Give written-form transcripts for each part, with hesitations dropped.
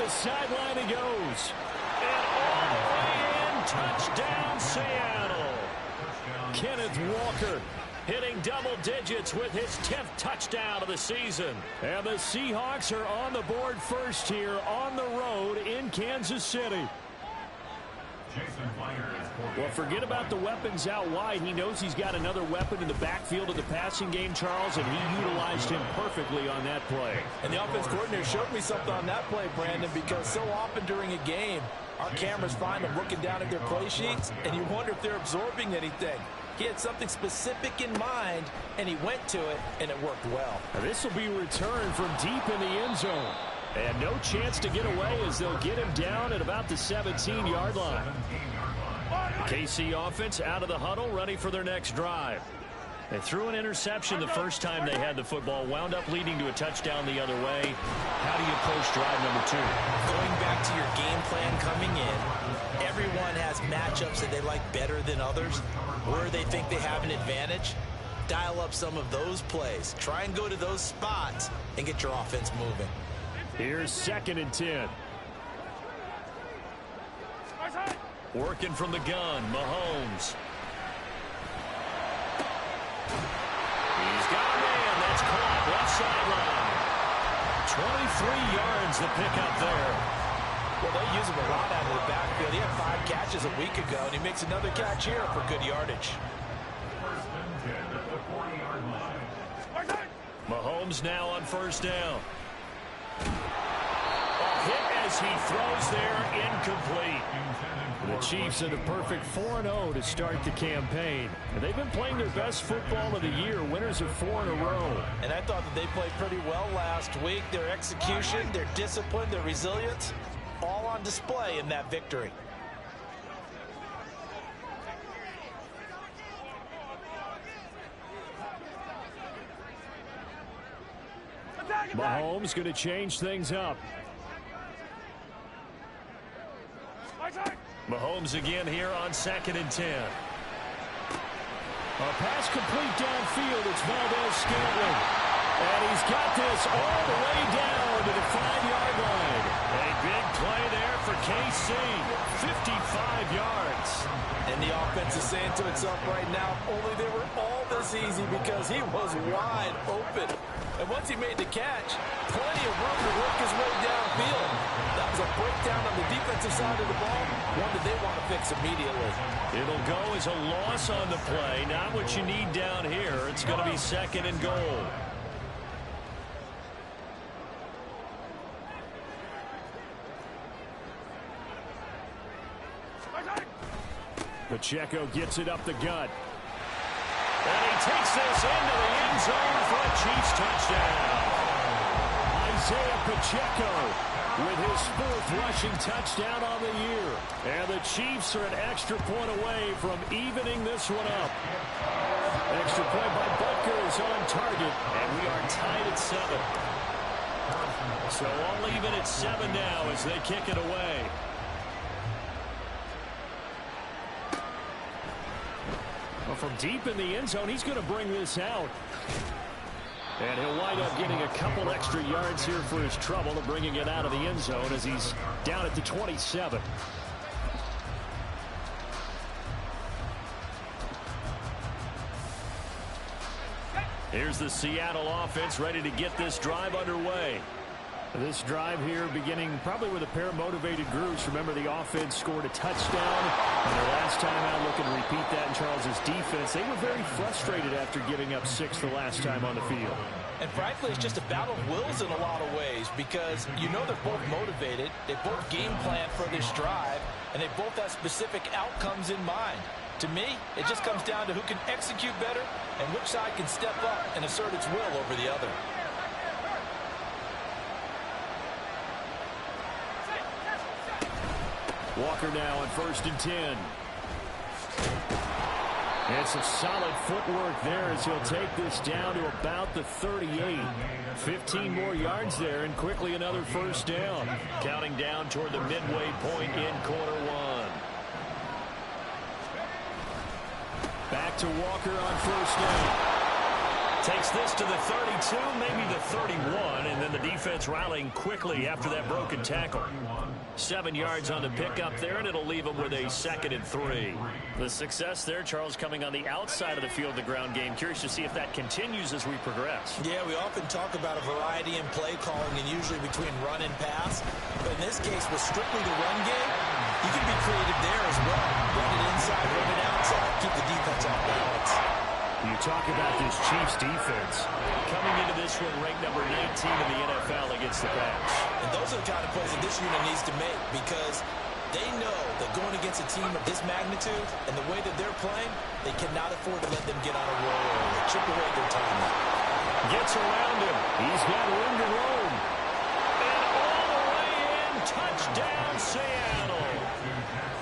the sideline he goes. And all the way in, touchdown Seattle. Kenneth Walker hitting double digits with his 10th touchdown of the season. And the Seahawks are on the board first here on the road in Kansas City. Well, forget about the weapons out wide. He knows he's got another weapon in the backfield of the passing game, Charles, and he utilized him perfectly on that play. And the offense coordinator showed me something on that play, Brandon, because so often during a game, our cameras find them looking down at their play sheets, and you wonder if they're absorbing anything. He had something specific in mind, and he went to it, and it worked well. Now, this will be returned from deep in the end zone. And no chance to get away as they'll get him down at about the 17-yard line. KC offense out of the huddle, ready for their next drive. They threw an interception the first time they had the football, wound up leading to a touchdown the other way. How do you approach drive number 2? Going back to your game plan coming in, everyone has matchups that they like better than others, where they think they have an advantage. Dial up some of those plays. Try and go to those spots and get your offense moving. Here's 2nd and 10. Working from the gun, Mahomes. He's got a man. That's caught left sideline. 23 yards the pickup there. Well, they use him a lot out of the backfield. He had 5 catches a week ago, and he makes another catch here for good yardage. Mahomes now on 1st down. A hit as he throws there, incomplete. The Chiefs are the perfect 4-0 to start the campaign. And they've been playing their best football of the year, winners of 4 in a row. And I thought that they played pretty well last week. Their execution, their discipline, their resilience, all on display in that victory. Mahomes going to change things up. Mahomes again here on 2nd and 10. A pass complete downfield. It's Valdez-Scantling. And he's got this all the way down to the 5-yard line. A big play there for KC. 55 yards. And the offense is saying to itself right now, only they were all this easy because he was wide open. And once he made the catch, plenty of room to work his way downfield. That was a breakdown on the defensive side of the ball, one that they want to fix immediately. It'll go as a loss on the play, not what you need down here. It's going to be 2nd and goal. Pacheco gets it up the gut. And he takes this into the end zone for a Chiefs touchdown. Isaiah Pacheco with his 4th rushing touchdown on the year. And the Chiefs are an extra point away from evening this one up. Extra point by Butker is on target. And we are tied at 7. So all even at 7 now as they kick it away. Well, from deep in the end zone, he's going to bring this out. And he'll wind up getting a couple extra yards here for his trouble of bringing it out of the end zone as he's down at the 27. Here's the Seattle offense ready to get this drive underway. This drive here beginning probably with a pair of motivated groups. Remember, the offense scored a touchdown. And their last time out, looking to repeat that in Charles's defense. They were very frustrated after giving up 6 the last time on the field. And frankly, it's just a battle of wills in a lot of ways because you know they're both motivated. They both game plan for this drive, and they both have specific outcomes in mind. To me, it just comes down to who can execute better and which side can step up and assert its will over the other. Walker now on 1st and 10. It's a solid footwork there as he'll take this down to about the 38. 15 more yards there and quickly another 1st down. Counting down toward the midway point in quarter 1. Back to Walker on 1st down. Takes this to the 32, maybe the 31, and then the defense rallying quickly after that broken tackle. 7 yards on the pickup there, and it'll leave them with a 2nd and 3. The success there, Charles, coming on the outside of the field, the ground game. Curious to see if that continues as we progress. Yeah, we often talk about a variety in play calling and usually between run and pass. But in this case, with strictly the run game, you can be creative there as well. Run it inside, run it outside, keep the defense off balance. You talk about this Chiefs defense. Coming into this one ranked number 19 in the NFL against the pass. And those are the kind of plays that this unit needs to make because they know that going against a team of this magnitude and the way that they're playing, they cannot afford to let them get on a roll or chip away their time. Gets around him. He's got room to roam. And all the way in. Touchdown, Seattle.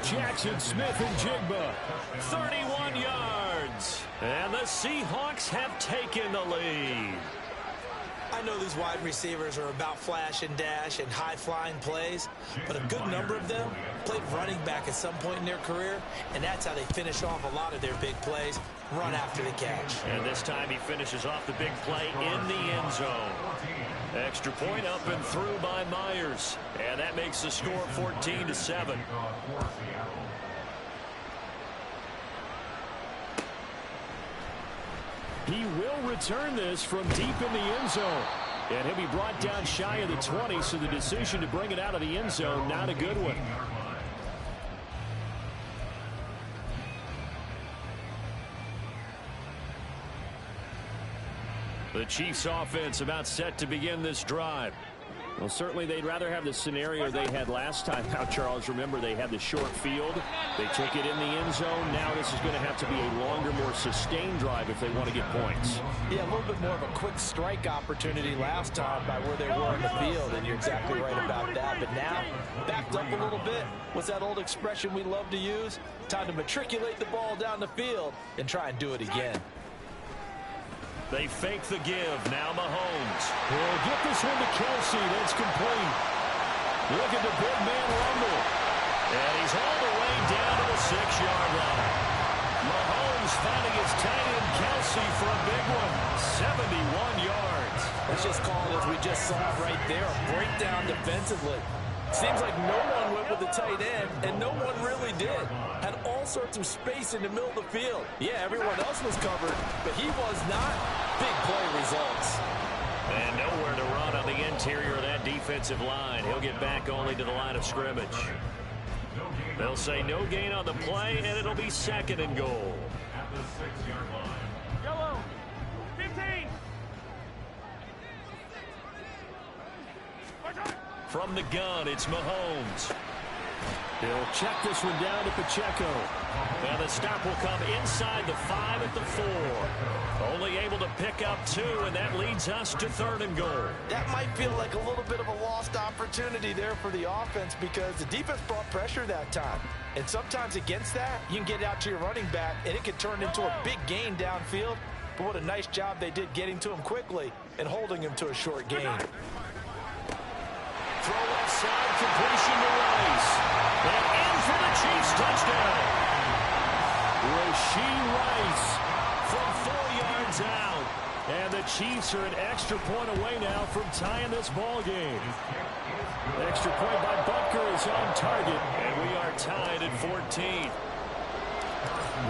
Jackson Smith and Jigba. 31 yards. And the Seahawks have taken the lead. I know these wide receivers are about flash and dash and high-flying plays, but a good number of them played running back at some point in their career, and that's how they finish off a lot of their big plays, run after the catch. And this time he finishes off the big play in the end zone. Extra point up and through by Myers, and that makes the score 14-7. He will return this from deep in the end zone. And he'll be brought down shy of the 20, so the decision to bring it out of the end zone, not a good one. The Chiefs offense about set to begin this drive. Well, certainly they'd rather have the scenario they had last time out, Charles. Remember, they had the short field. They took it in the end zone. Now this is going to have to be a longer, more sustained drive if they want to get points. Yeah, a little bit more of a quick strike opportunity last time by where they were on the field, and you're exactly right about that. But now, backed up a little bit. What's that old expression we love to use? Time to matriculate the ball down the field and try and do it again. They fake the give. Now Mahomes. He'll get this one to Kelsey. That's complete. Look at the big man rumble. And he's all the way down to the 6-yard line. Mahomes finding his tight end Kelsey for a big one. 71 yards. Let's just call it as we just saw right there. A breakdown defensively. Seems like no one went with the tight end, and no one really did. Had all sorts of space in the middle of the field. Yeah, everyone else was covered, but he was not. Big play results. And nowhere to run on the interior of that defensive line. He'll get back only to the line of scrimmage. They'll say no gain on the play, and it'll be 2nd and goal. At the 6-yard line. Yellow, 15. From the gun, it's Mahomes. He'll check this one down to Pacheco. And the stop will come inside the 5 at the 4. Only able to pick up 2, and that leads us to 3rd and goal. That might feel like a little bit of a lost opportunity there for the offense because the defense brought pressure that time. And sometimes against that, you can get out to your running back, and it can turn into a big gain downfield. But what a nice job they did getting to him quickly and holding him to a short gain. Throw left side, completion to Rice. And in for the Chiefs touchdown. Rashee Rice from 4 yards out. And the Chiefs are an extra point away now from tying this ball game. Extra point by Butker is on target. And we are tied at 14.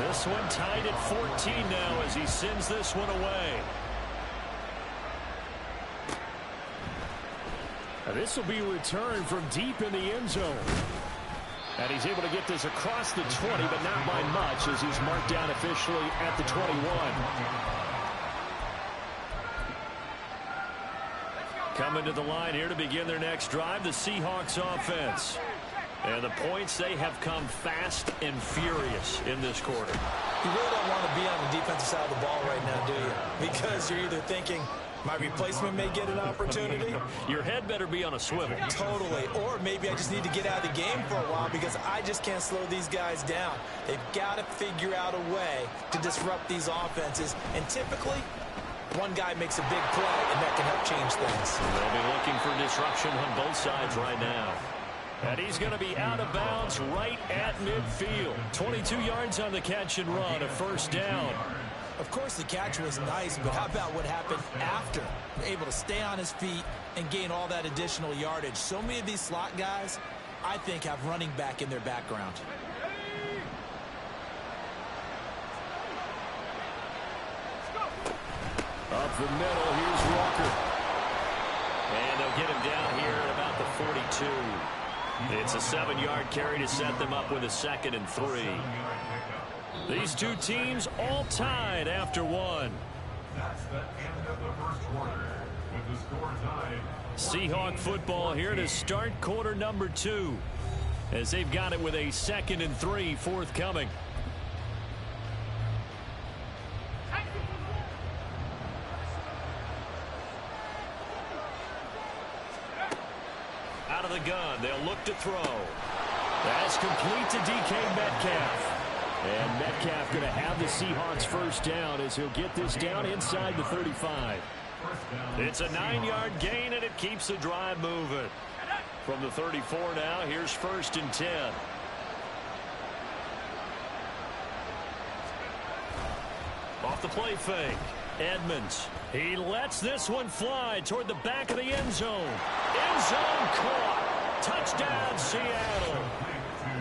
This one tied at 14 now as he sends this one away. This will be returned from deep in the end zone. And he's able to get this across the 20, but not by much as he's marked down officially at the 21. Coming to the line here to begin their next drive, the Seahawks offense. And the points, they have come fast and furious in this quarter. You really don't want to be on the defensive side of the ball right now, do you? Because you're either thinking, my replacement may get an opportunity. Your head better be on a swivel. Totally. Or maybe I just need to get out of the game for a while because I just can't slow these guys down. They've got to figure out a way to disrupt these offenses. And typically, one guy makes a big play, and that can help change things. They'll be looking for disruption on both sides right now. And he's going to be out of bounds right at midfield. 22 yards on the catch and run, a 1st down. Of course, the catch was nice, but how about what happened after? Able to stay on his feet and gain all that additional yardage. So many of these slot guys, I think, have running back in their background. Up the middle, here's Walker. And they'll get him down here at about the 42. It's a 7-yard carry to set them up with a 2nd and 3. These two teams all tied after one. That's the end of the first quarter with the score tied. Seahawk football here to start quarter number 2 as they've got it with a 2nd and 3 forthcoming. Out of the gun, they'll look to throw. That's complete to DK Metcalf. And Metcalf going to have the Seahawks first down as he'll get this down inside the 35. It's a 9-yard gain, and it keeps the drive moving. From the 34 now, here's 1st and 10. Off the play fake. Edmonds. He lets this one fly toward the back of the end zone. End zone caught. Touchdown, Seattle.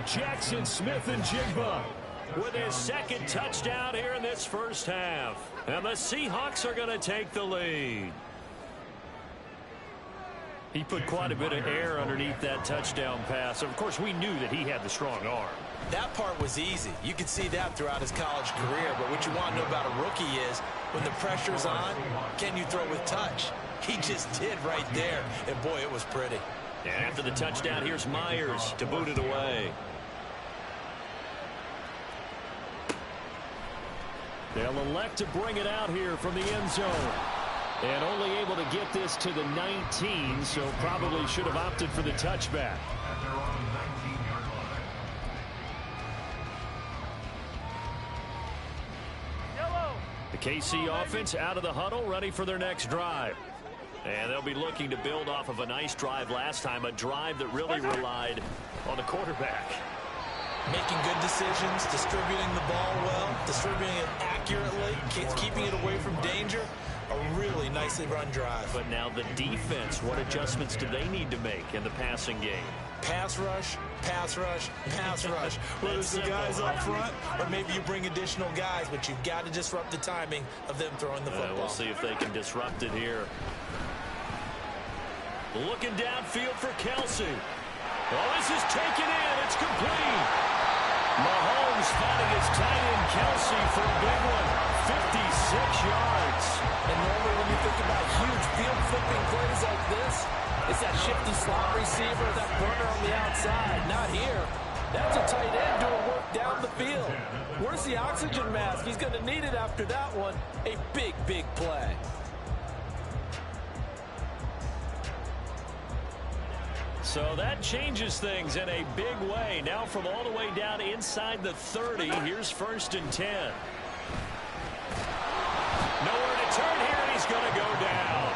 Jackson Smith and Jigba with his 2nd touchdown here in this first half. And the Seahawks are going to take the lead. He put quite a bit of air underneath that touchdown pass. Of course, we knew that he had the strong arm. That part was easy. You could see that throughout his college career. But what you want to know about a rookie is when the pressure's on, can you throw with touch? He just did right there. And, boy, it was pretty. And after the touchdown, here's Myers to boot it away. They'll elect to bring it out here from the end zone. And only able to get this to the 19, so probably should have opted for the touchback. The KC offense out of the huddle, ready for their next drive. And they'll be looking to build off of a nice drive last time, a drive that really relied on the quarterback. Making good decisions, distributing the ball well, distributing it accurately, keeping it away from danger. A really nicely run drive. But now the defense, what adjustments do they need to make in the passing game? Pass rush, pass rush, pass rush. Whether it's the guys up front or maybe you bring additional guys, but you've got to disrupt the timing of them throwing the football. We'll see if they can disrupt it here. Looking downfield for Kelsey. Oh, this is taken in. It's complete. Mahomes finding his tight end Kelsey for a big one. 56 yards. And normally when you think about huge field flipping plays like this, it's that shifty slot receiver, that burner on the outside. Not here. That's a tight end doing work down the field. Where's the oxygen mask? He's going to need it after that one. A big, big play. So that changes things in a big way. Now from all the way down inside the 30, here's 1st and 10. Nowhere to turn here, and he's going to go down.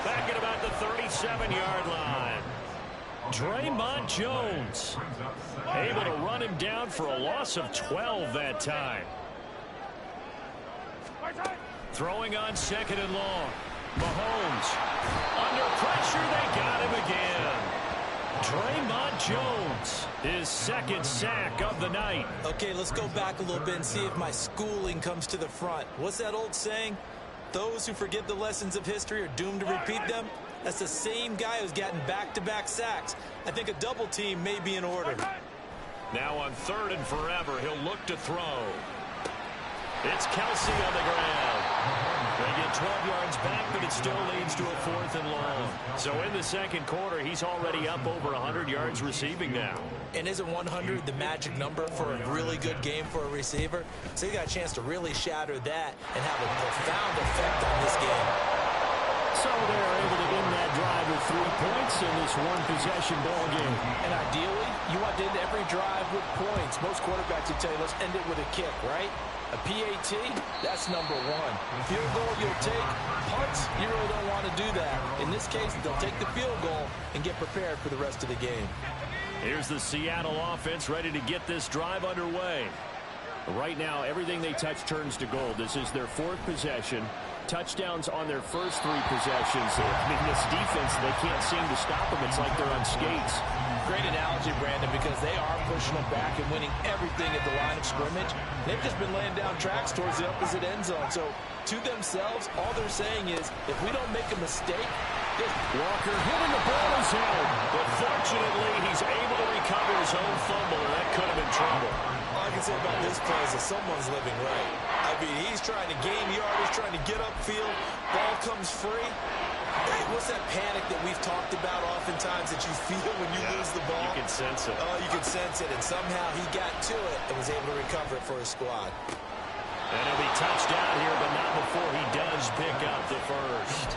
Back at about the 37-yard line. Draymond Jones able to run him down for a loss of 12 that time. Throwing on 2nd and long. Mahomes under pressure. They got him again. Draymond Jones, his 2nd sack of the night. Okay, let's go back a little bit and see if my schooling comes to the front. What's that old saying? Those who forget the lessons of history are doomed to repeat them. That's the same guy who's gotten back-to-back sacks. I think a double team may be in order. Now on 3rd and forever, he'll look to throw. It's Kelsey on the ground. They get 12 yards back, but it still leads to a 4th and long. So in the 2nd quarter, he's already up over 100 yards receiving now. And isn't 100 the magic number for a really good game for a receiver? So he got a chance to really shatter that and have a profound effect on this game. So they're able to end that drive with 3 points in this one-possession ball game. And ideally, you want to end every drive with points. Most quarterbacks would tell you, let's end it with a kick, right? A PAT, that's number 1. Field goal you'll take. Punts, you really don't want to do that. In this case, they'll take the field goal and get prepared for the rest of the game. Here's the Seattle offense ready to get this drive underway. Right now, everything they touch turns to gold. This is their 4th possession. Touchdowns on their first 3 possessions. I mean, this defense, they can't seem to stop them. It's like they're on skates. Great analogy, Brandon, because they are pushing them back and winning everything at the line of scrimmage. They've just been laying down tracks towards the opposite end zone. So, to themselves, all they're saying is, if we don't make a mistake, Walker hitting the ball is held. But fortunately, he's able to recover his own fumble, and that could have been trouble. All I can say about this play is that someone's living right. I mean, he's trying to gain yardage, trying to get upfield. Ball comes free. Hey, what's that panic that we've talked about oftentimes that you feel when you lose the ball? You can sense it. Oh, you can sense it. And somehow he got to it and was able to recover it for his squad. And he'll be touched down here, but not before he does pick up the first.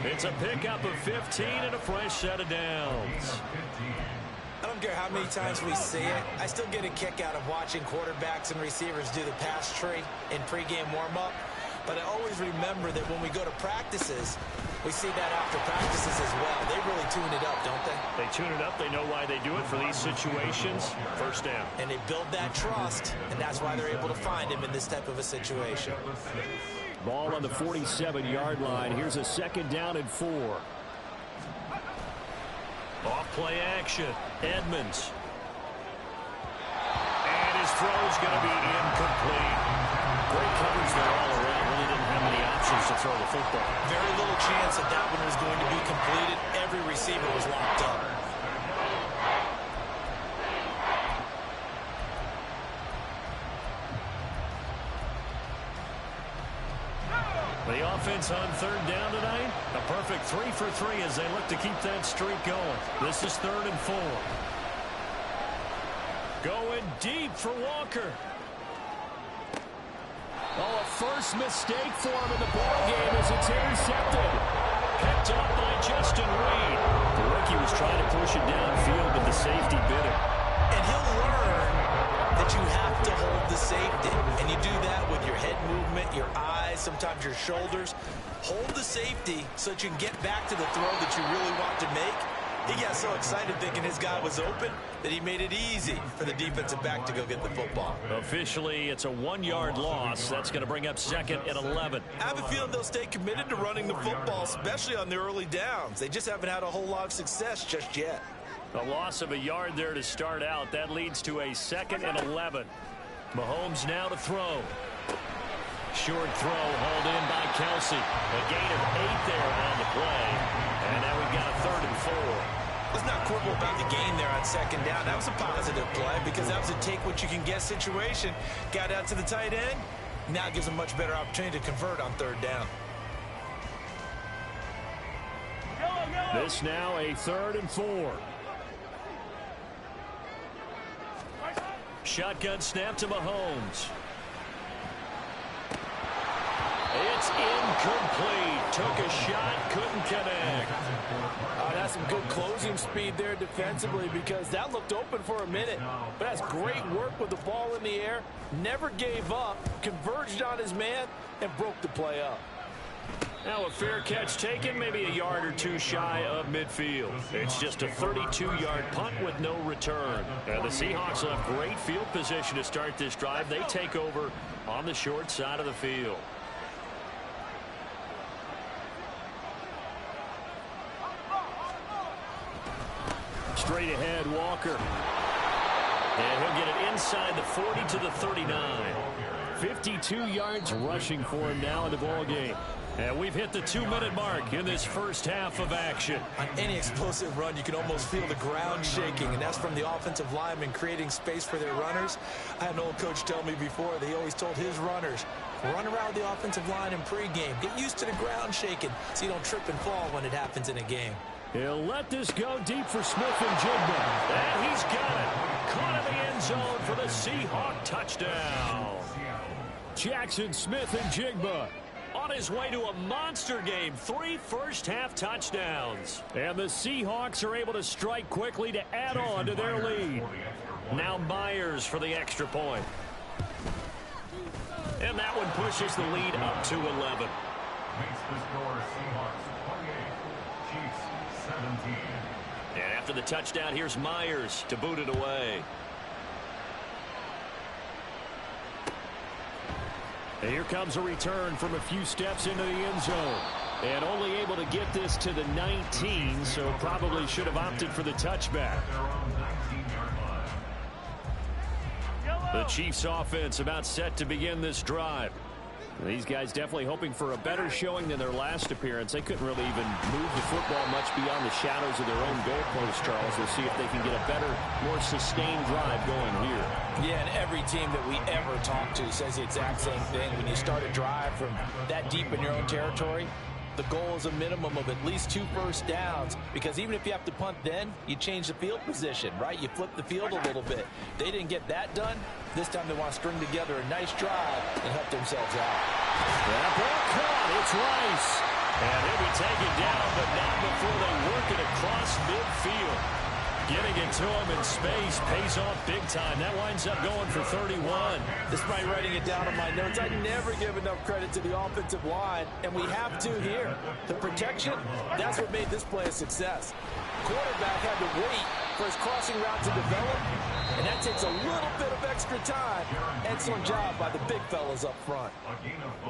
It's a pickup of 15 and a fresh set of downs. I don't care how many times we see it. I still get a kick out of watching quarterbacks and receivers do the pass tree in pregame warm-up. But I always remember that when we go to practices, we see that after practices as well. They really tune it up, don't they? They tune it up. They know why they do it for these situations. First down. And they build that trust, and that's why they're able to find him in this type of a situation. Ball on the 47-yard line. Here's a 2nd down and 4. Off play action. Edmonds. And his throw's going to be incomplete. Great coverage there all around. Really didn't have many options to throw the football. Very little chance that that one was going to be completed. Every receiver was locked up. The offense on 3rd down tonight. A perfect 3 for 3 as they look to keep that streak going. This is 3rd and 4. Going deep for Walker. Oh, a first mistake for him in the ballgame as it's intercepted. Picked up by Justin Reed. The rookie was trying to push it downfield, but the safety bit him. And he'll learn that you have to hold the safety. And you do that with your head movement, your eyes, sometimes your shoulders. Hold the safety so that you can get back to the throw that you really want to make. He got so excited thinking his guy was open that he made it easy for the defensive back to go get the football. Officially, it's a 1-yard loss. That's going to bring up 2nd and 11. I have a feeling they'll stay committed to running the football, especially on the early downs. They just haven't had a whole lot of success just yet. A loss of a yard there to start out. That leads to a 2nd and 11. Mahomes now to throw. Short throw hauled in by Kelsey. A gain of 8 there on the play. And now we've got a 3rd and 4. Let's not quibble about the gain there on 2nd down. That was a positive play because that was a take-what-you-can-get situation. Got out to the tight end. Now it gives a much better opportunity to convert on 3rd down. This now a 3rd and 4. Shotgun snap to Mahomes. It's incomplete. Took a shot, couldn't connect. That's some good closing speed there defensively because that looked open for a minute. But that's great work with the ball in the air. Never gave up, converged on his man, and broke the play up. Now a fair catch taken, maybe a yard or 2 shy of midfield. It's just a 32-yard punt with no return. And the Seahawks will have great field position to start this drive. They take over on the short side of the field. Straight ahead, Walker. And he'll get it inside the 40 to the 39. 52 yards rushing for him now in the ball game. And we've hit the 2-minute mark in this first half of action. On any explosive run, you can almost feel the ground shaking, and that's from the offensive linemen creating space for their runners. I had an old coach tell me before that he always told his runners, run around the offensive line in pregame. Get used to the ground shaking so you don't trip and fall when it happens in a game. He'll let this go deep for Smith and Jigba. And he's got it. Caught in the end zone for the Seahawk touchdown. Jackson Smith and Jigba on his way to a monster game. 3 first-half touchdowns. And the Seahawks are able to strike quickly to add on to their lead. Now Myers for the extra point. And that one pushes the lead up to 11. Makes the score Seahawks 28, Chiefs 17. And after the touchdown, here's Myers to boot it away. And here comes a return from a few steps into the end zone. And only able to get this to the 19, so probably should have opted for the touchback. The Chiefs offense about set to begin this drive. These guys definitely hoping for a better showing than their last appearance. They couldn't really even move the football much beyond the shadows of their own goalpost, Charles. We'll see if they can get a better, more sustained drive going here. Yeah, and every team that we ever talk to says the exact same thing. When you start a drive from that deep in your own territory, the goal is a minimum of at least 2 first downs, because even if you have to punt then, you change the field position, right? You flip the field a little bit. They didn't get that done. This time they want to string together a nice drive and help themselves out. That ball caught. It's Rice. And he'll be taken down, but not before they work it across midfield. Getting it to him in space pays off big time. That winds up going for 31. Despite writing it down on my notes, I never give enough credit to the offensive line, and we have to here. The protection, that's what made this play a success. Quarterback had to wait for his crossing route to develop, and that takes a little bit of extra time. Excellent job by the big fellas up front.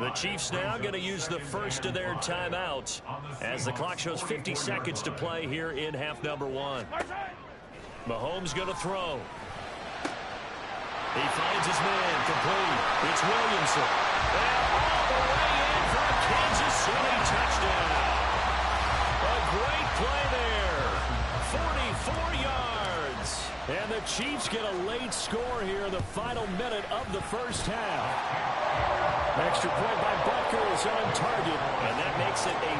The Chiefs now going to use the first of their timeouts as the clock shows 50 seconds to play here in half number 1. Mahomes going to throw. He finds his man complete. It's Williamson. And all the way in for a Kansas City touchdown. A great play there. 44 yards. And the Chiefs get a late score here in the final minute of the first half. Extra point by Butker is on target, and that makes it a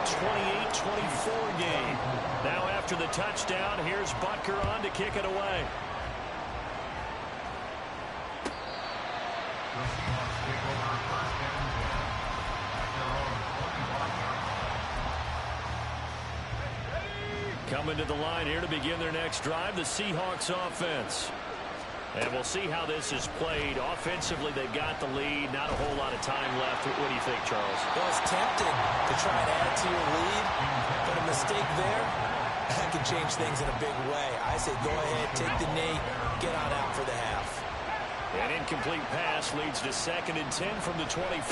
28-24 game. Now after the touchdown, here's Butker on to kick it away. Coming to the line here to begin their next drive, the Seahawks offense. And we'll see how this is played. Offensively, they've got the lead. Not a whole lot of time left. What do you think, Charles? Well, it's tempting to try and add to your lead, but a mistake there, that can change things in a big way. I say go ahead, take the knee, get on out for the half. An incomplete pass leads to 2nd and 10 from the 25.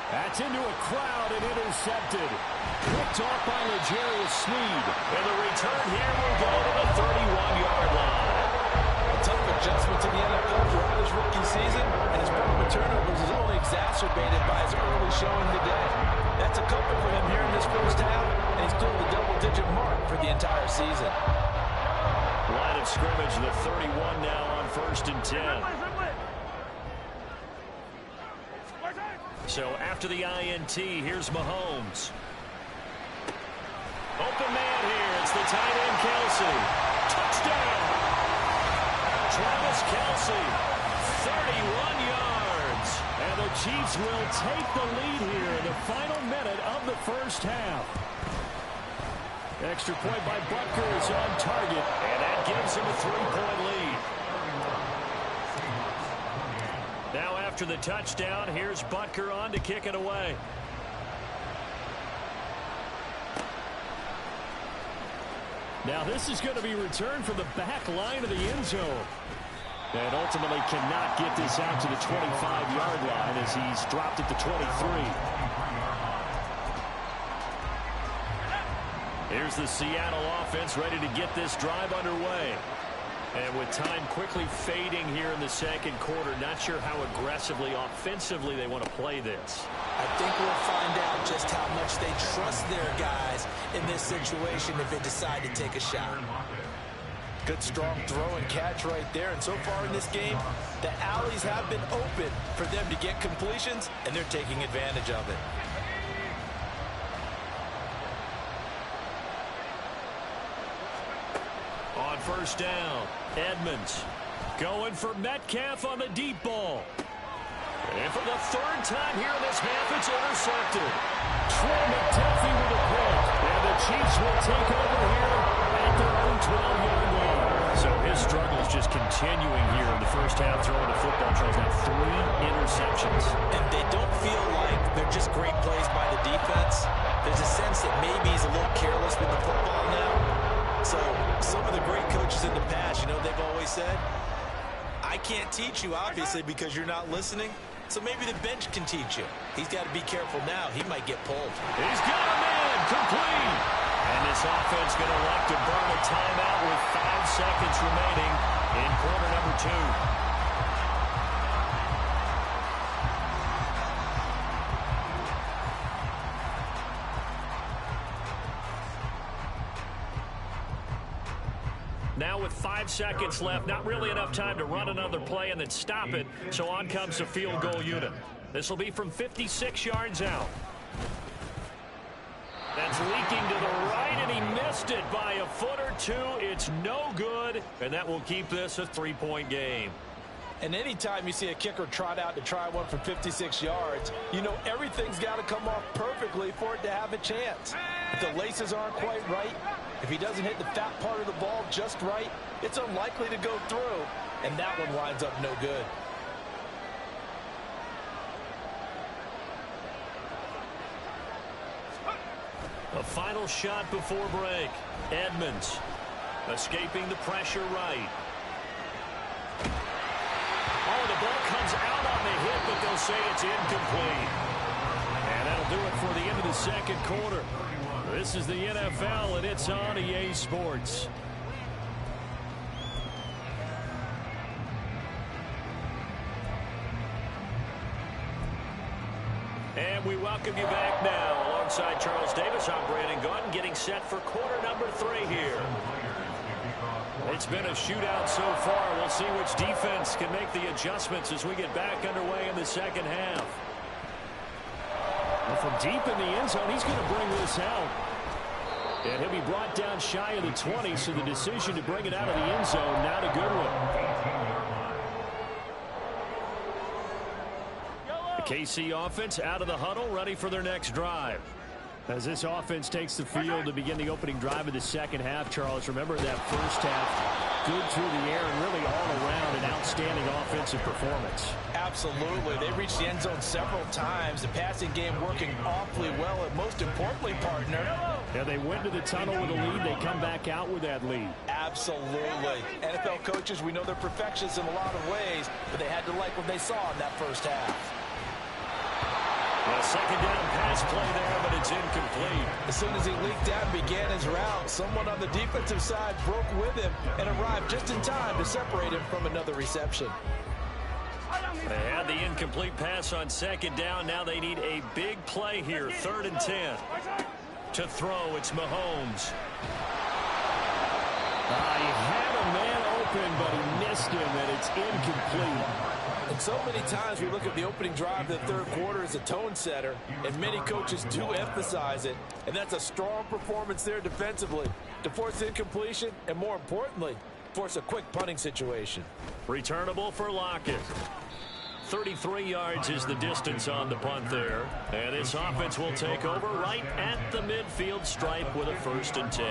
That's into a crowd and intercepted. Picked off by L'Jarius Sneed. And the return here will go to the 31-yard line. A tough adjustment to the NFL throughout his rookie season, and his problem with turnovers is only exacerbated by his early showing today. That's a comfort for him here in this first half, and he's cleared the double-digit mark for the entire season. Line of scrimmage, the 31 now on 1st and 10. So after the INT, here's Mahomes. Open man here. It's the tight end, Kelsey. Touchdown! Travis Kelsey, 31 yards. And the Chiefs will take the lead here in the final minute of the first half. Extra point by Butker is on target, and that gives him a 3-point lead. Now after the touchdown, here's Butker on to kick it away. Now this is going to be returned from the back line of the end zone. And ultimately cannot get this out to the 25-yard line as he's dropped at the 23. Here's the Seattle offense ready to get this drive underway. And with time quickly fading here in the second quarter, not sure how aggressively, offensively they want to play this. I think we'll find out just how much they trust their guys in this situation if they decide to take a shot. Good strong throw and catch right there. And so far in this game, the alleys have been open for them to get completions, and they're taking advantage of it. On 1st down, Edmonds going for Metcalf on the deep ball. And for the 3rd time here in this half, it's intercepted. Trey McDuffie with a pick. And the Chiefs will take over here at their own 12-yard line. So his struggle is just continuing here in the first half, throwing the football. Charles now 3 interceptions. And they don't feel like they're just great plays by the defense. There's a sense that maybe he's a little careless with the football now. So some of the great coaches in the past, you know, they've always said, I can't teach you, obviously, because you're not listening. So maybe the bench can teach you. He's got to be careful now. He might get pulled. He's got a man complete. And this offense going to like to burn a timeout with 5 seconds remaining in quarter number 2. Now with 5 seconds left, not really enough time to run another play and then stop it. So on comes the field goal unit. This will be from 56 yards out. That's leaking to the right, and he missed it by a foot or two. It's no good, and that will keep this a 3-point game. And anytime you see a kicker trot out to try one from 56 yards, you know everything's got to come off perfectly for it to have a chance. If the laces aren't quite right, if he doesn't hit the fat part of the ball just right, it's unlikely to go through, and that one winds up no good. A final shot before break. Edmonds escaping the pressure right. Oh, the ball comes out on the hit, but they'll say it's incomplete. And that'll do it for the end of the second quarter. This is the NFL, and it's on EA Sports. And we welcome you back now. Alongside Charles Davis, I'm Brandon Gaudin, getting set for quarter number 3 here. It's been a shootout so far. We'll see which defense can make the adjustments as we get back underway in the second half. Well, from deep in the end zone, he's going to bring this out. And he'll be brought down shy of the 20, so the decision to bring it out of the end zone, not a good one. The KC offense out of the huddle, ready for their next drive. As this offense takes the field to begin the opening drive of the second half, Charles, remember that first half, good through the air and really all around an outstanding offensive performance. Absolutely. They reached the end zone several times. The passing game working awfully well, and most importantly, partner. Yeah, they went to the tunnel with a lead. They come back out with that lead. Absolutely. NFL coaches, we know they're perfectionists in a lot of ways, but they had to like what they saw in that first half. A second down pass play there, but it's incomplete. As soon as he leaked out and began his route, someone on the defensive side broke with him and arrived just in time to separate him from another reception. They had the incomplete pass on second down. Now they need a big play here, 3rd and 10. To throw, it's Mahomes. He had a man open, but he missed him, and it's incomplete. And so many times we look at the opening drive of the third quarter as a tone setter, and many coaches do emphasize it. And that's a strong performance there defensively to force incompletion and, more importantly, force a quick punting situation. Returnable for Lockett. 33 yards is the distance on the punt there. And this offense will take over right at the midfield stripe with a 1st and 10.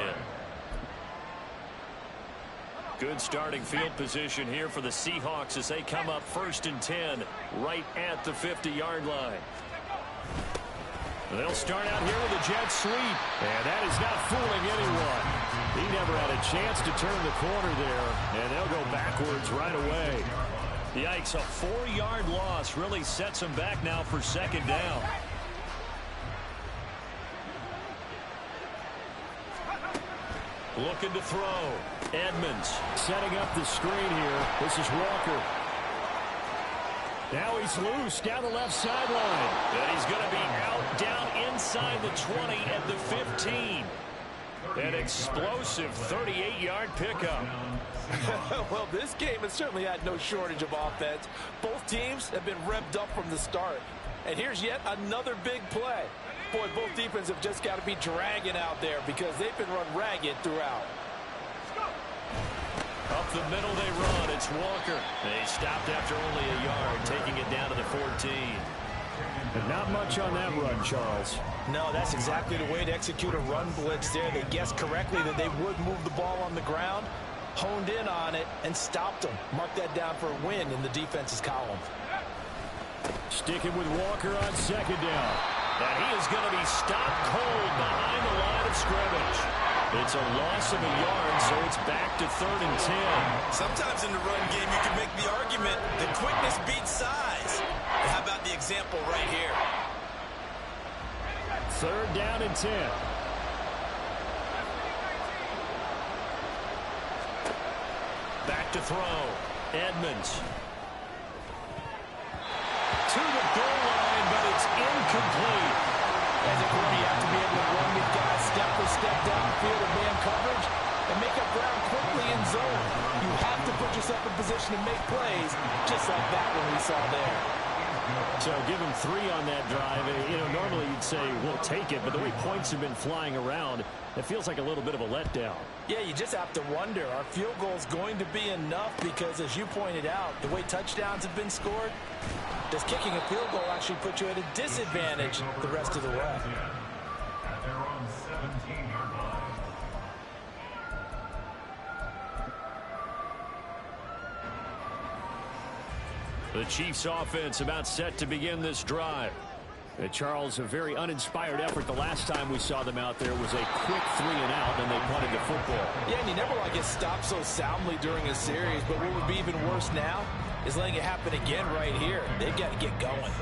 Good starting field position here for the Seahawks as they come up 1st and 10 right at the 50-yard line. They'll start out here with a jet sweep, and that is not fooling anyone. He never had a chance to turn the corner there, and they'll go backwards right away. Yikes, a 4-yard loss really sets them back now for second down. Looking to throw. Edmonds setting up the screen here. This is Walker. Now he's loose down the left sideline. And he's going to be out down inside the 20 at the 15. An explosive 38-yard pickup. Well, this game has certainly had no shortage of offense. Both teams have been revved up from the start. And here's yet another big play. Boy, both defenses have just got to be dragging out there because they've been run ragged throughout. Up the middle they run. It's Walker. They stopped after only a yard, taking it down to the 14. But not much on that run, Charles. No, that's exactly the way to execute a run blitz there. They guessed correctly that they would move the ball on the ground, honed in on it, and stopped them. Mark that down for a win in the defense's column. Sticking with Walker on second down. And he is going to be stopped cold behind the line of scrimmage. It's a loss of a yard, so it's back to 3rd and 10. Sometimes in the run game, you can make the argument that quickness beats size. But how about the example right here? 3rd down and 10. Back to throw. Edmonds. To the goal line, but it's incomplete. As a corner, you have to be able to run with guys step for step downfield of man coverage and make up ground quickly in zone. You have to put yourself in position to make plays, just like that one we saw there. So give him 3 on that drive. You know, normally you'd say, we'll take it, but the way points have been flying around, it feels like a little bit of a letdown. Yeah, you just have to wonder, are field goals going to be enough? Because as you pointed out, the way touchdowns have been scored, does kicking a field goal actually put you at a disadvantage the rest of the way? At their own 17-yard line. The Chiefs offense about set to begin this drive. Charles, a very uninspired effort the last time we saw them out there was a quick 3 and out, and they punted the football. Yeah, and you never want to get stopped so soundly during a series, but what would be even worse now is letting it happen again right here. They've got to get going.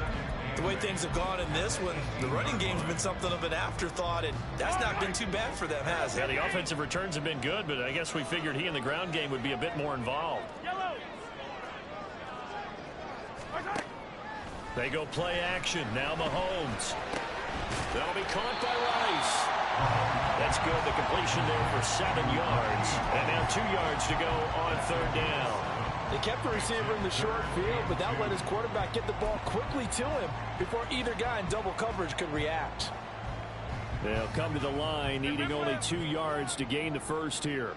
The way things have gone in this one, the running game's been something of an afterthought, and that's not been too bad for them, has it? Yeah, the offensive returns have been good, but I guess we figured he in the ground game would be a bit more involved. They go play action. Now Mahomes. That'll be caught by Rice. That's good. The completion there for 7 yards. And now 2 yards to go on 3rd down. They kept the receiver in the short field, but that let his quarterback get the ball quickly to him before either guy in double coverage could react. They'll come to the line, needing only 2 yards to gain the first here.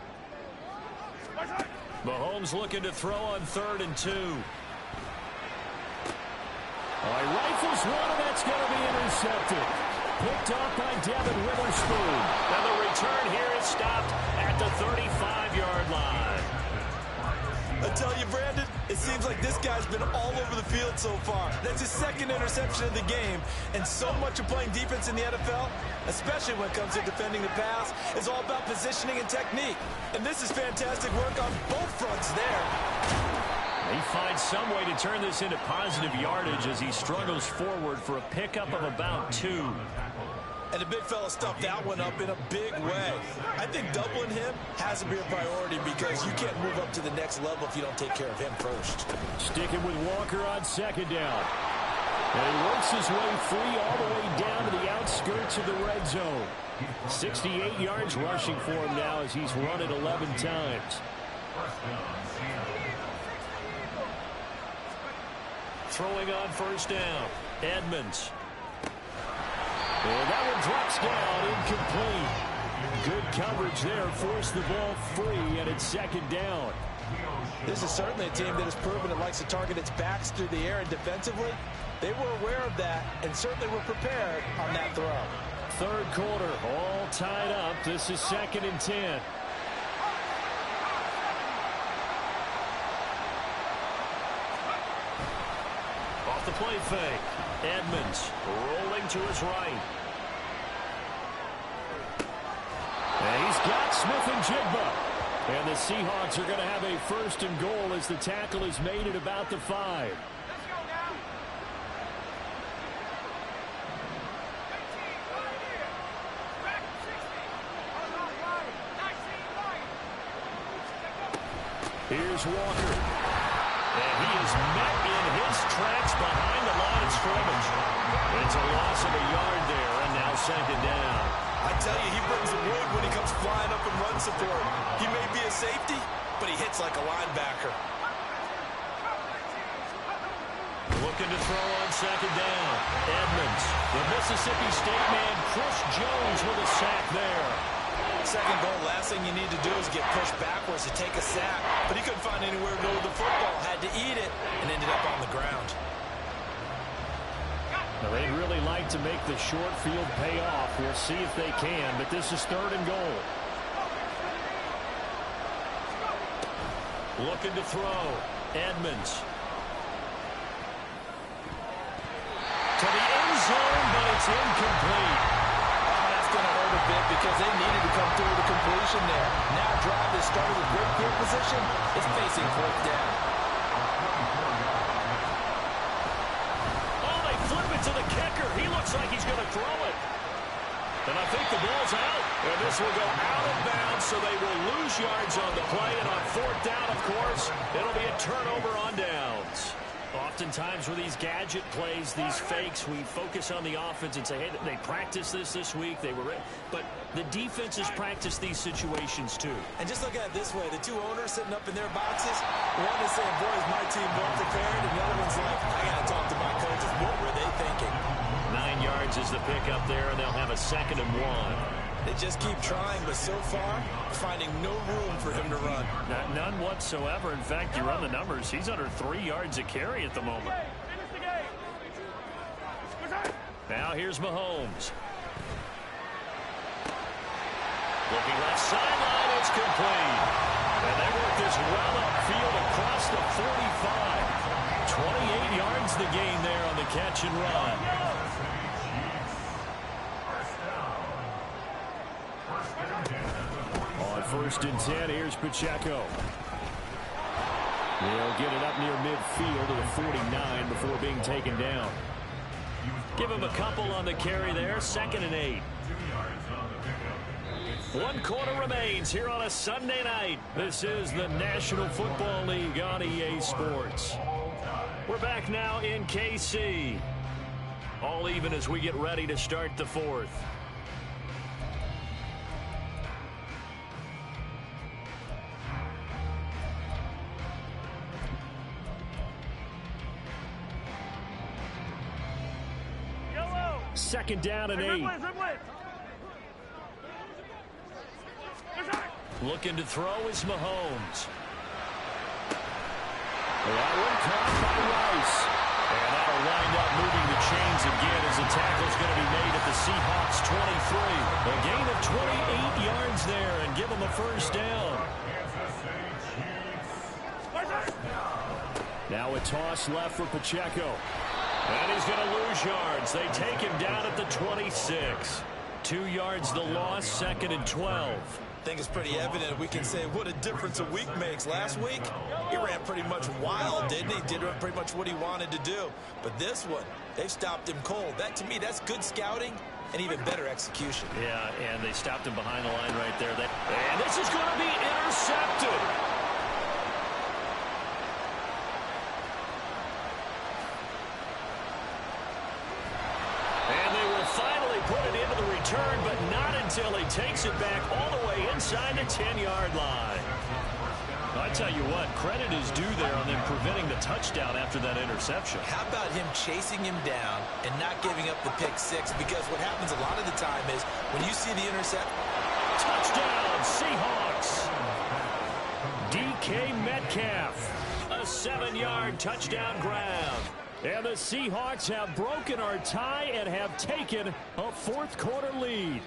Mahomes looking to throw on 3rd and 2. Rifles one, and that's going to be intercepted. Picked off by Devin Witherspoon. And the return here is stopped at the 35-yard line. I tell you, Brandon, it seems like this guy's been all over the field so far. That's his 2nd interception of the game. And so much of playing defense in the NFL, especially when it comes to defending the pass, is all about positioning and technique. And this is fantastic work on both fronts there. He finds some way to turn this into positive yardage as he struggles forward for a pickup of about 2. And the big fella stuffed that one up in a big way. I think doubling him has to be a priority because you can't move up to the next level if you don't take care of him first. Sticking with Walker on 2nd down. And he works his way free all the way down to the outskirts of the red zone. 68 yards rushing for him now as he's run it 11 times. Throwing on 1st down. Edmonds. And that one drops down, incomplete. Good coverage there, forced the ball free, and it's 2nd down. This is certainly a team that has proven it likes to target its backs through the air, and defensively, they were aware of that and certainly were prepared on that throw. 3rd quarter, all tied up. This is 2nd and 10. Off the play fake. Edmonds rolling to his right. And he's got Smith and Jigba. And the Seahawks are going to have a 1st and goal as the tackle is made at about the 5. Here's Walker. And he is met in his tracks behind the line of scrimmage. It's a loss of a yard there, and now 2nd down. I tell you, he brings the wood when he comes flying up and run support. He may be a safety, but he hits like a linebacker. Looking to throw on 2nd down. Edmonds. The Mississippi State man, Chris Jones, with a sack there. 2nd goal, last thing you need to do is get pushed backwards to take a sack. But he couldn't find anywhere to go with the football. Had to eat it and ended up on the ground. Now, they'd really like to make the short field pay off. We'll see if they can, but this is 3rd and goal. Looking to throw. Edmonds. To the end zone, but it's incomplete. That's going to hurt a bit because they needed to come through with a complete execution there. Now a drive that started with great field position is facing fourth down. Oh, they flip it to the kicker. He looks like he's going to throw it. And I think the ball's out. And this will go out of bounds, so they will lose yards on the play. And on fourth down, of course, it'll be a turnover on downs. Oftentimes with these gadget plays, these fakes, we focus on the offense and say, hey, they practiced this week. They were, but the defense has practiced these situations too. And just look at it this way. The two owners sitting up in their boxes, one is saying, boy, is my team well prepared, and the other one's like, I got to talk to my coaches. What were they thinking? 9 yards is the pickup there, and they'll have a 2nd and 1. They just keep trying, but so far, finding no room for him to run. None whatsoever. In fact, you run the numbers. He's under 3 yards a carry at the moment. Now here's Mahomes. Looking left sideline, it's complete. And they work this well upfield across the 45. 28 yards the gain there on the catch and run. On 1st and 10, here's Pacheco. They'll get it up near midfield to the 49 before being taken down. Give him a couple on the carry there. 2nd and 8. 1 quarter remains here on a Sunday night. This is the National Football League on EA Sports. We're back now in KC. All even as we get ready to start the 4th. Second down and 8. Looking to throw is Mahomes. That one caught by Rice. And that'll wind up moving the chains again as the tackle's going to be made at the Seahawks 23. A gain of 28 yards there and give them a 1st down. Now a toss left for Pacheco. And he's going to lose yards. They take him down at the 26. 2 yards the loss, 2nd and 12. I think it's pretty evident. We can say what a difference a week makes. Last week, he ran pretty much wild, didn't he? Did pretty much what he wanted to do. But this one, they stopped him cold. That, to me, that's good scouting and even better execution. Yeah, and they stopped him behind the line right there. And this is going to be intercepted. Put it into the return, but not until he takes it back all the way inside the 10-yard line. I tell you what, credit is due there on them preventing the touchdown after that interception. How about him chasing him down and not giving up the pick 6? Because what happens a lot of the time is when you see the intercept. Touchdown, Seahawks. DK Metcalf. A 7-yard touchdown grab. And the Seahawks have broken our tie and have taken a 4th quarter lead.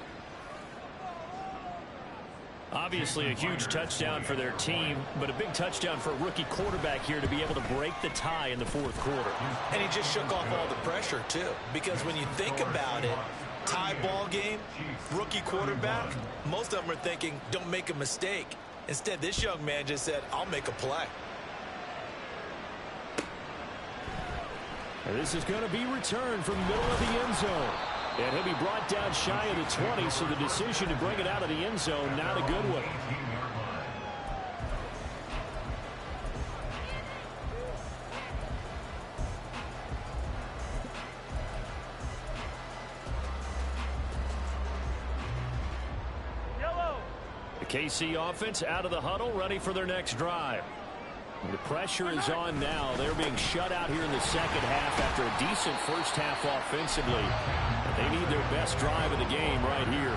Obviously a huge touchdown for their team, but a big touchdown for a rookie quarterback here to be able to break the tie in the 4th quarter. And he just shook off all the pressure, too. Because when you think about it, tie ball game, rookie quarterback, most of them are thinking, don't make a mistake. Instead, this young man just said, I'll make a play. And this is going to be returned from the middle of the end zone. And he'll be brought down shy of the 20, so the decision to bring it out of the end zone, not a good one. The KC offense out of the huddle, ready for their next drive. The pressure is on now. They're being shut out here in the 2nd half after a decent first half offensively. They need their best drive of the game right here.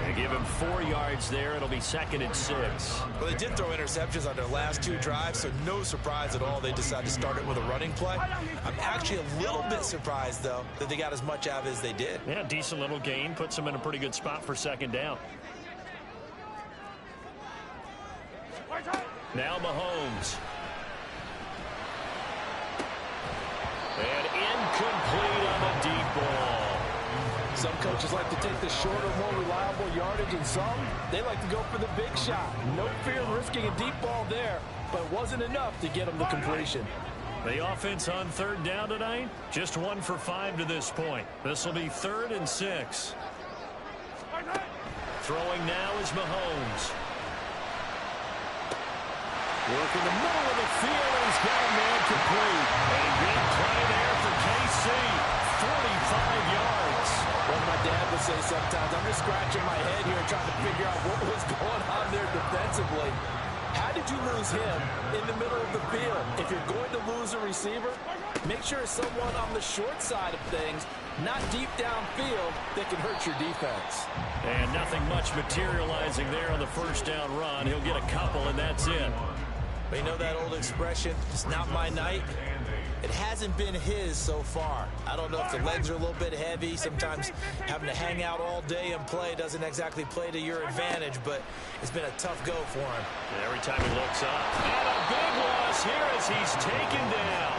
They give him 4 yards there. It'll be 2nd and 6. Well, they did throw interceptions on their last 2 drives, so no surprise at all they decided to start it with a running play. I'm actually a little bit surprised, though, that they got as much out of it as they did. Yeah, decent little gain. Puts them in a pretty good spot for 2nd down. Now Mahomes. And incomplete on the deep ball. Some coaches like to take the shorter, more reliable yardage, and some, they like to go for the big shot. No fear of risking a deep ball there, but it wasn't enough to get them to completion. The offense on third down tonight, just 1 for 5 to this point. This will be 3rd and 6. Throwing now is Mahomes. Working the middle of the field, and he's got a man complete. A big play there for KC. 45 yards. Well, my dad would say sometimes, I'm just scratching my head here trying to figure out what was going on there defensively. How did you lose him in the middle of the field? If you're going to lose a receiver, make sure it's someone on the short side of things, not deep downfield, that can hurt your defense. And nothing much materializing there on the first down run. He'll get a couple, and that's it. But you know that old expression, it's not my night? It hasn't been his so far. I don't know if the legs are a little bit heavy. Sometimes having to hang out all day and play doesn't exactly play to your advantage, but it's been a tough go for him. And every time he looks up. And a big loss here as he's taken down.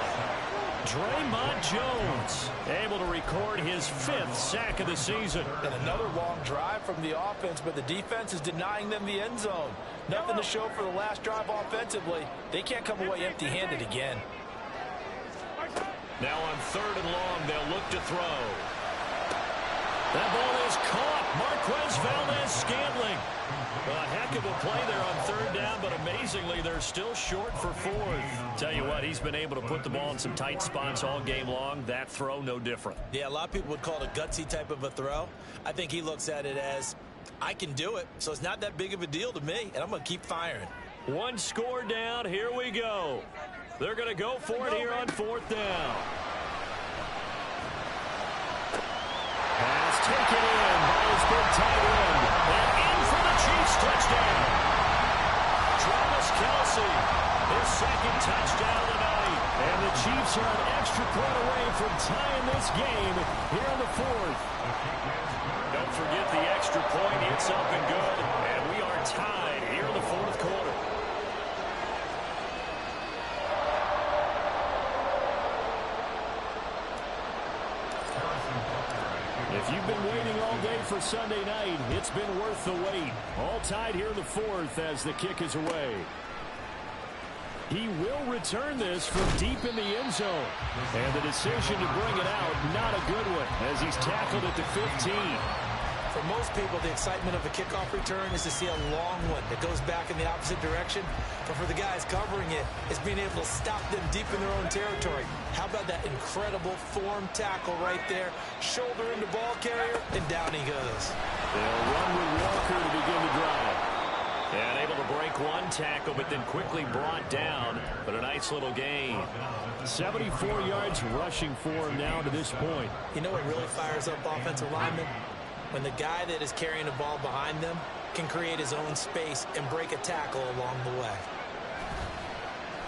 Draymond Jones able to record his 5th sack of the season. And another long drive from the offense, but the defense is denying them the end zone. Nothing to show for the last drive offensively. They can't come away empty-handed again. Now on 3rd and long, they'll look to throw. That ball is caught. Marquez Valdez-Scantling. A heck of a play there on 3rd down, but amazingly, they're still short for 4th. Tell you what, he's been able to put the ball in some tight spots all game long. That throw, no different. Yeah, a lot of people would call it a gutsy type of a throw. I think he looks at it as, I can do it, so it's not that big of a deal to me, and I'm going to keep firing. 1 score down. Here we go. They're going to go for it here on 4th down. Pass taken in by his big tight end. And in for the Chiefs touchdown. Travis Kelce, his 2nd touchdown tonight. And the Chiefs are an extra point away from tying this game here in the 4th. Don't forget the extra point. It's up and good. And we are tied here in the 4th quarter. If you've been waiting all day for Sunday night, it's been worth the wait. All tied here in the 4th as the kick is away. He will return this from deep in the end zone. And the decision to bring it out, not a good one, as he's tackled at the 15. For most people, the excitement of a kickoff return is to see a long one that goes back in the opposite direction. But for the guys covering it, it's being able to stop them deep in their own territory. How about that incredible form tackle right there? Shoulder into ball carrier, and down he goes. They'll run with Walker to begin the drive. And able to break 1 tackle, but then quickly brought down. But a nice little gain. 74 yards rushing for him now to this point. You know what really fires up offensive linemen? When the guy that is carrying the ball behind them can create his own space and break a tackle along the way.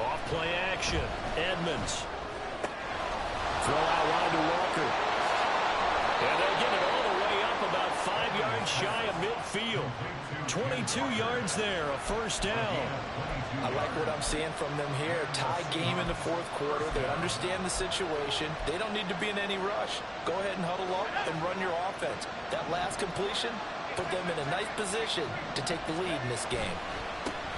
Off play action. Edmonds. Throw out wide to Walker. And they'll get it all the way up about 5 yards shy of midfield. 22 yards there, a 1st down. I like what I'm seeing from them here. Tie game in the 4th quarter. They understand the situation. They don't need to be in any rush. Go ahead and huddle up and run your offense. That last completion put them in a nice position to take the lead in this game.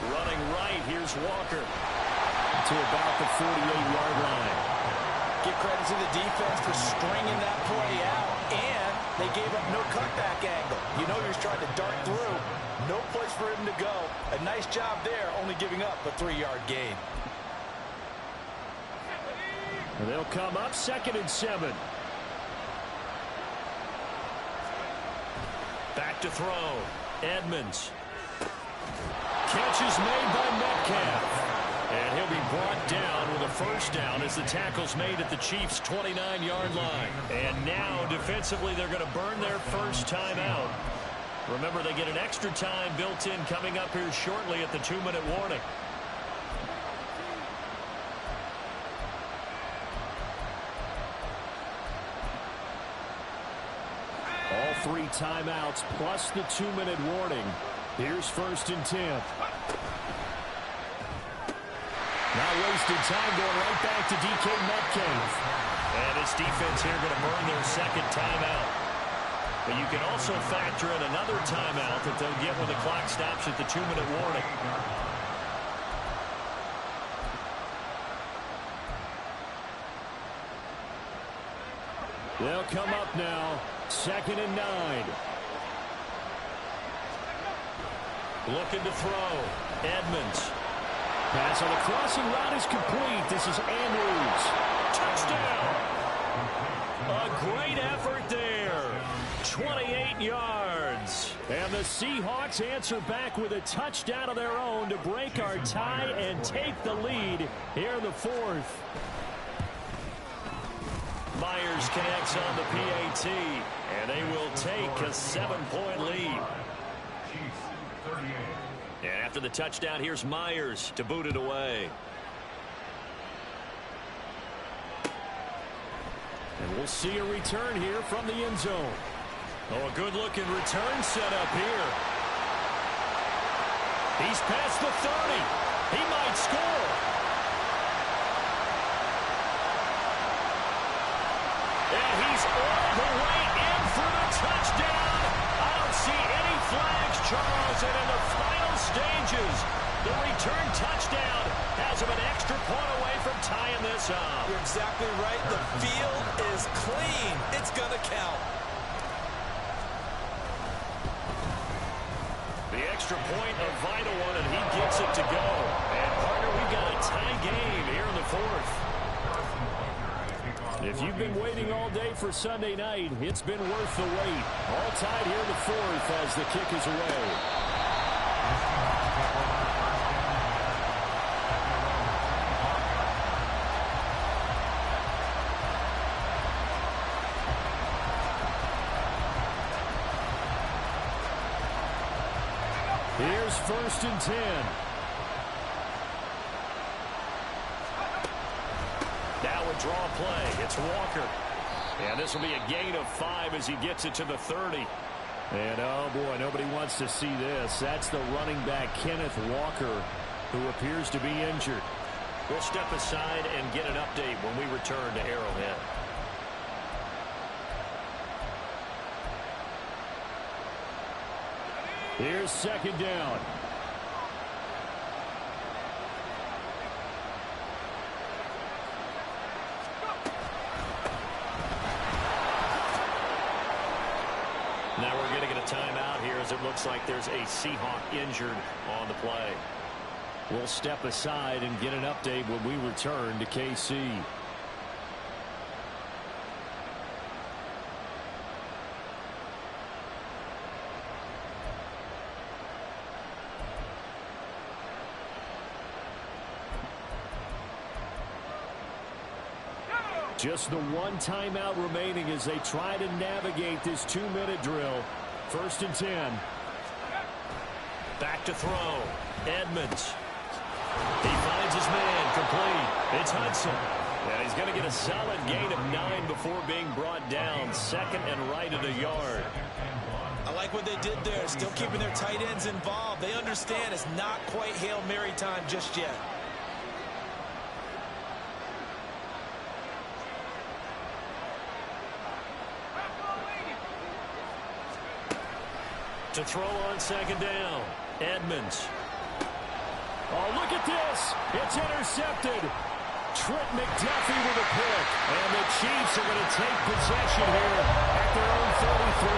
Running right, here's Walker. To about the 48-yard line. Give credit to the defense for stringing that play out, and they gave up no cutback angle. You know you're trying to dart through. No place for him to go. A nice job there, only giving up a 3-yard gain. And they'll come up 2nd and 7. Back to throw. Edmonds. Catch is made by Metcalf. And he'll be brought down with a 1st down as the tackle's made at the Chiefs' 29-yard line. And now, defensively, they're going to burn their 1st time out. Remember, they get an extra time built in coming up here shortly at the 2-minute warning. All 3 timeouts plus the 2-minute warning. Here's 1st and 10. Not wasting time, going right back to DK Metcalf. And this defense here going to burn their 2nd timeout. But you can also factor in another timeout that they'll get when the clock stops at the 2-minute warning. They'll come up now. 2nd and 9. Looking to throw. Edmonds. Pass on the crossing route is complete. This is Andrews. Touchdown! A great effort there. 28 yards. And the Seahawks answer back with a touchdown of their own to break our tie and take the lead here in the 4th. Myers connects on the PAT, and they will take a 7-point lead. And after the touchdown, here's Myers to boot it away. And we'll see a return here from the end zone. Oh, a good-looking return set up here. He's past the 30. He might score. And he's all the way in for the touchdown. I don't see any flags, Charles. And in the final stages, the return touchdown has him an extra point away from tying this up. You're exactly right. The field is clean. It's going to count. The extra point, a vital one, and he gets it to go. And, partner, we've got a tie game here in the 4th. If you've been waiting all day for Sunday night, it's been worth the wait. All tied here in the 4th as the kick is away. Here's 1st and 10. Now a draw play. It's Walker. And this will be a gain of 5 as he gets it to the 30. And, oh, boy, nobody wants to see this. That's the running back, Kenneth Walker, who appears to be injured. We'll step aside and get an update when we return to Arrowhead. Here's 2nd down. Now we're going to get a timeout here as it looks like there's a Seahawk injured on the play. We'll step aside and get an update when we return to KC. Just the one timeout remaining as they try to navigate this 2-minute drill. 1st and 10. Back to throw. Edmonds. He finds his man complete. It's Hudson. And he's going to get a solid gain of 9 before being brought down. 2nd and right at a yard. I like what they did there. Still keeping their tight ends involved. They understand it's not quite Hail Mary time just yet. To throw on 2nd down. Edmonds. Oh, look at this. It's intercepted. Trent McDuffie with a pick. And the Chiefs are going to take possession here at their own 33.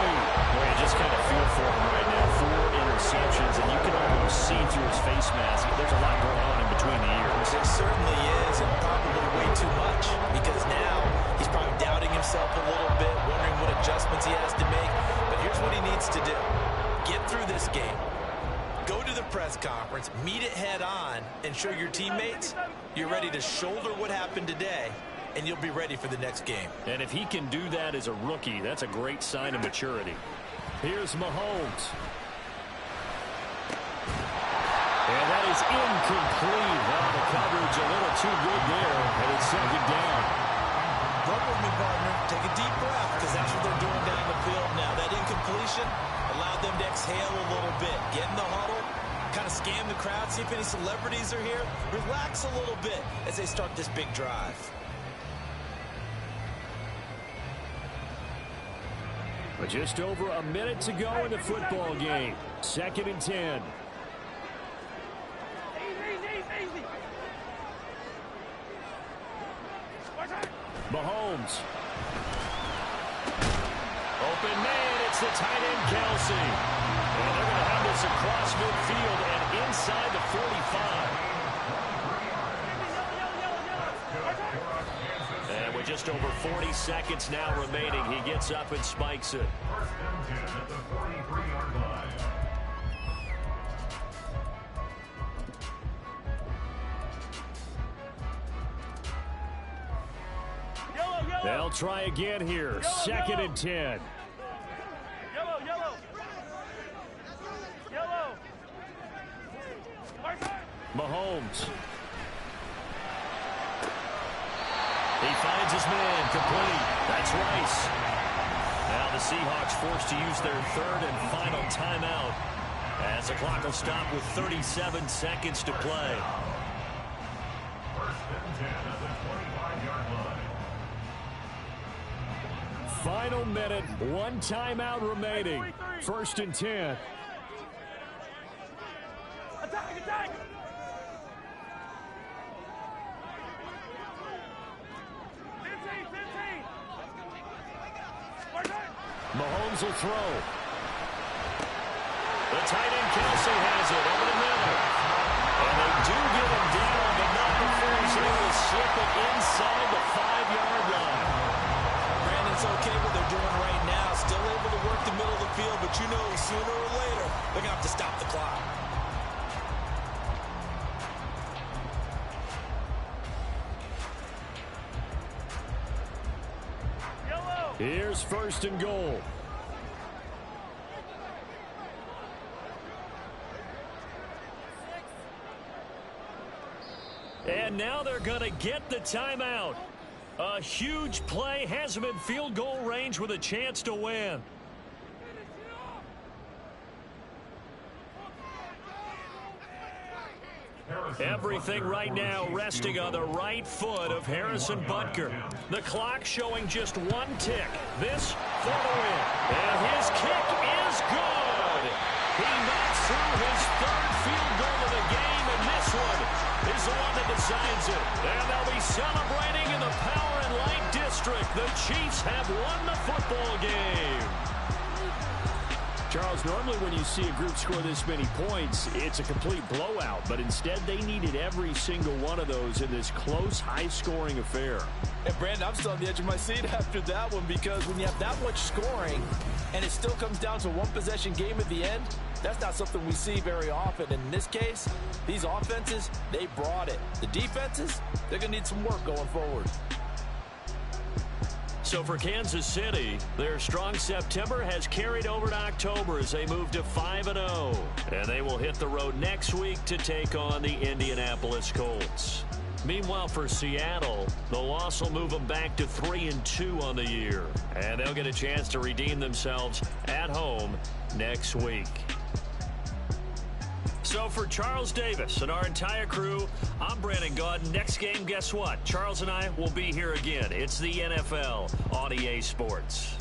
Well, you just kind of feel for him right now. 4 interceptions, and you can almost see through his face mask. There's a lot going on in between the ears. It certainly is, and probably way too much, because now he's probably doubting himself a little bit, wondering what adjustments he has to make. But here's what he needs to do. Get through this game. Go to the press conference, meet it head on, and show your teammates you're ready to shoulder what happened today, and you'll be ready for the next game. And if he can do that as a rookie, that's a great sign of maturity. Here's Mahomes. And that is incomplete. Well, the coverage a little too good there, and it's 2nd down. Rub with me, partner. Take a deep breath, because that's what they're doing down the field now. That incompletion allowed them to exhale a little bit. Get in the huddle, kind of scan the crowd, see if any celebrities are here. Relax a little bit as they start this big drive. But just over a minute to go in the football game. 2nd and 10. Mahomes. Open man, it's the tight end, Kelsey. And they're going to have this across midfield and inside the 45. And with just over 40 seconds now remaining, he gets up and spikes it. 1st and 10 at the 43-yard line. They'll try again here. 2nd and 10. Mahomes. He finds his man complete. That's Rice. Now the Seahawks forced to use their 3rd and final timeout as the clock will stop with 37 seconds to play. 1st and 10 at the 25-yard line. Final minute, 1 timeout remaining. 1st and 10. Attack! Mahomes will throw. The tight end Kelsey has it over the middle. And they do get him down, but not before he's able to slip it inside the 5-yard line. Brandon, it's okay what they're doing right now. Still able to work the middle of the field, but you know sooner or later they're going to have to stop the clock. Here's 1st and goal. And now they're going to get the timeout. A huge play has them in field goal range with a chance to win. Everything right now resting on the right foot of Harrison Butker. The clock showing just 1 tick. This for the win. And his kick is good. He knocks through his 3rd field goal of the game, and this one is the one that decides it. And they'll be celebrating in the Power and Light District. The Chiefs have won the football game. Charles, normally when you see a group score this many points, it's a complete blowout. But instead, they needed every single one of those in this close, high-scoring affair. And, Brandon, I'm still on the edge of my seat after that one, because when you have that much scoring and it still comes down to 1-possession game at the end, that's not something we see very often. And in this case, these offenses, they brought it. The defenses, they're going to need some work going forward. So for Kansas City, their strong September has carried over to October as they move to 5-0. And they will hit the road next week to take on the Indianapolis Colts. Meanwhile, for Seattle, the loss will move them back to 3-2 on the year. And they'll get a chance to redeem themselves at home next week. So for Charles Davis and our entire crew, I'm Brandon Gaud. Next game, guess what? Charles and I will be here again. It's the NFL on EA Sports.